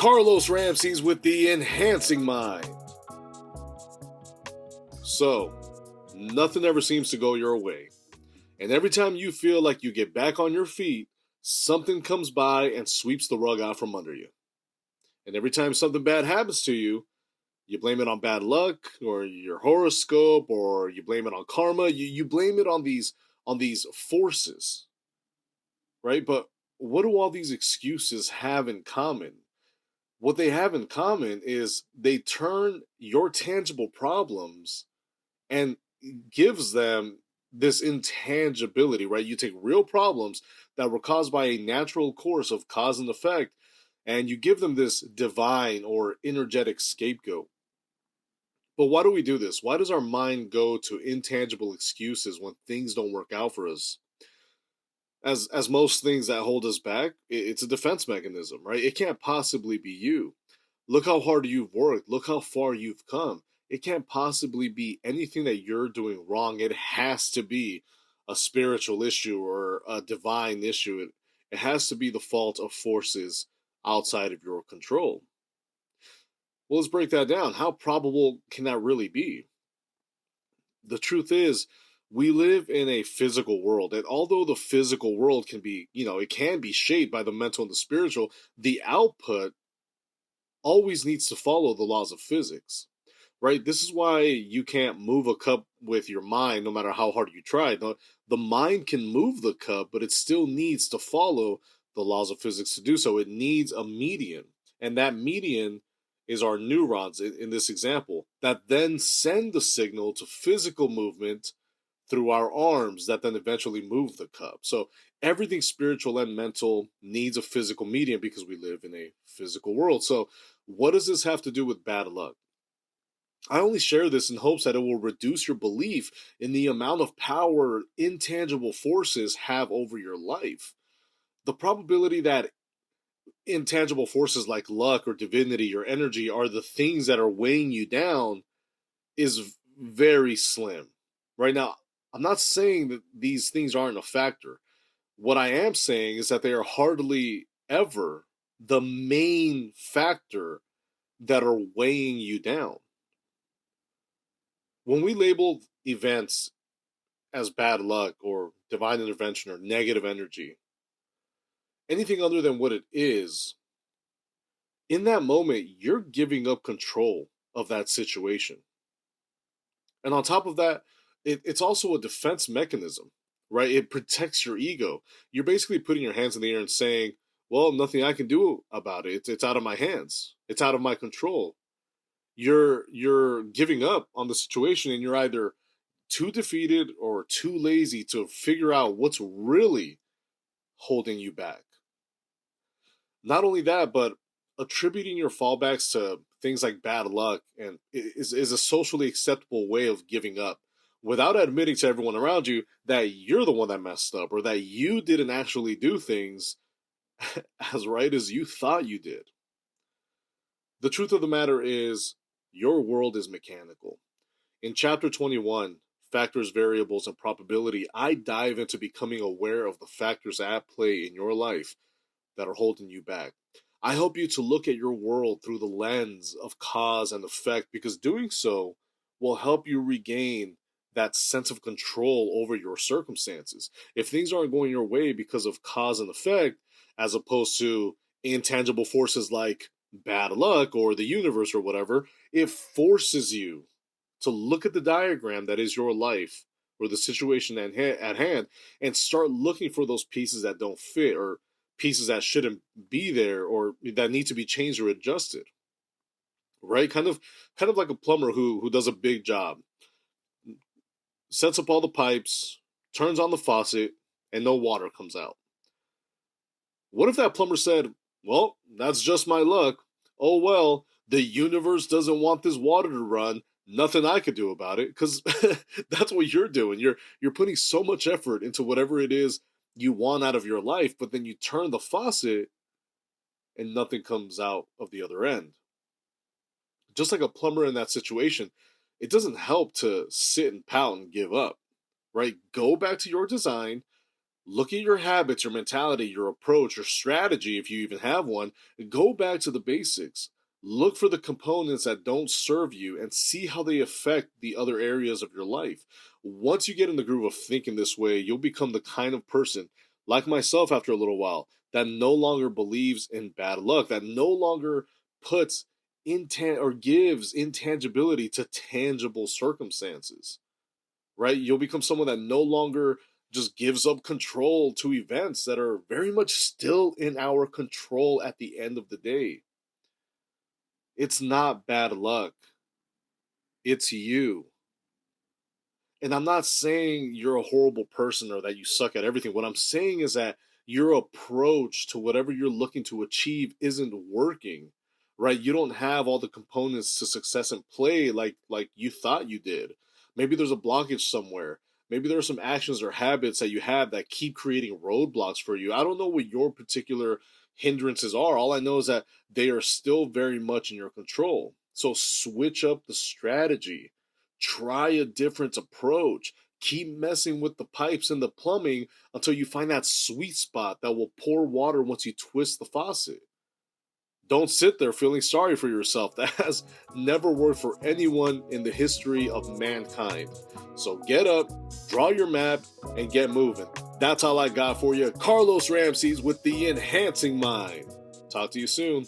Carlos Ramsey's with the Enhancing Mind. So, nothing ever seems to go your way. And every time you feel like you get back on your feet, something comes by and sweeps the rug out from under you. And every time something bad happens to you, you blame it on bad luck or your horoscope, or you blame it on karma. You blame it on these forces, right? But what do all these excuses have in common? What they have in common is they turn your tangible problems and gives them this intangibility, right? You take real problems that were caused by a natural course of cause and effect, and you give them this divine or energetic scapegoat. But why do we do this? Why does our mind go to intangible excuses when things don't work out for us? As most things that hold us back, it's a defense mechanism, right? It can't possibly be you. Look how hard you've worked. Look how far you've come. It can't possibly be anything that you're doing wrong. It has to be a spiritual issue or a divine issue. It has to be the fault of forces outside of your control. Well, let's break that down. How probable can that really be? The truth is, we live in a physical world, and although the physical world can be, it can be shaped by the mental and the spiritual, the output always needs to follow the laws of physics, right? This is why you can't move a cup with your mind no matter how hard you try. The mind can move the cup, but it still needs to follow the laws of physics to do so. It needs a median, and that median is our neurons in this example that then send the signal to physical movement through our arms that then eventually move the cup. So everything spiritual and mental needs a physical medium because we live in a physical world. So what does this have to do with bad luck? I only share this in hopes that it will reduce your belief in the amount of power intangible forces have over your life. The probability that intangible forces like luck or divinity or energy are the things that are weighing you down is very slim. Right now, I'm not saying that these things aren't a factor. What I am saying is that they are hardly ever the main factor that are weighing you down. When we label events as bad luck or divine intervention or negative energy, anything other than what it is, in that moment, you're giving up control of that situation. And on top of that, it's also a defense mechanism, right? It protects your ego. You're basically putting your hands in the air and saying, well, nothing I can do about it. It's out of my hands. It's out of my control. You're giving up on the situation, and you're either too defeated or too lazy to figure out what's really holding you back. Not only that, but attributing your fallbacks to things like bad luck and is a socially acceptable way of giving up without admitting to everyone around you that you're the one that messed up or that you didn't actually do things as right as you thought you did. The truth of the matter is, your world is mechanical. In chapter 21, Factors, Variables, and Probability, I dive into becoming aware of the factors at play in your life that are holding you back. I help you to look at your world through the lens of cause and effect, because doing so will help you regain that sense of control over your circumstances. If things aren't going your way because of cause and effect, as opposed to intangible forces like bad luck or the universe or whatever, it forces you to look at the diagram that is your life or the situation at hand and start looking for those pieces that don't fit or pieces that shouldn't be there or that need to be changed or adjusted. Right? Kind of like a plumber who does a big job, sets up all the pipes, turns on the faucet, and no water comes out. What if that plumber said, well, that's just my luck. Oh well, the universe doesn't want this water to run. Nothing I could do about it, because that's what you're doing. You're putting so much effort into whatever it is you want out of your life, but then you turn the faucet and nothing comes out of the other end. Just like a plumber in that situation, it doesn't help to sit and pout and give up, right? Go back to your design, Look at your habits, your mentality, your approach, your strategy, if you even have one. Go back to the basics. Look for the components that don't serve you and see how they affect the other areas of your life. Once you get in the groove of thinking this way, you'll become the kind of person, like myself after a little while, that no longer believes in bad luck, that no longer puts or gives intangibility to tangible circumstances, right? You'll become someone that no longer just gives up control to events that are very much still in our control at the end of the day. It's not bad luck, it's you. And I'm not saying you're a horrible person or that you suck at everything. What I'm saying is that your approach to whatever you're looking to achieve isn't working, right? You don't have all the components to success in play like you thought you did. Maybe there's a blockage somewhere. Maybe there are some actions or habits that you have that keep creating roadblocks for you. I don't know what your particular hindrances are. All I know is that they are still very much in your control. So switch up the strategy. Try a different approach. Keep messing with the pipes and the plumbing until you find that sweet spot that will pour water once you twist the faucet. Don't sit there feeling sorry for yourself. That has never worked for anyone in the history of mankind. So get up, draw your map, and get moving. That's all I got for you. Carlos Ramsey's with the Enhancing Mind. Talk to you soon.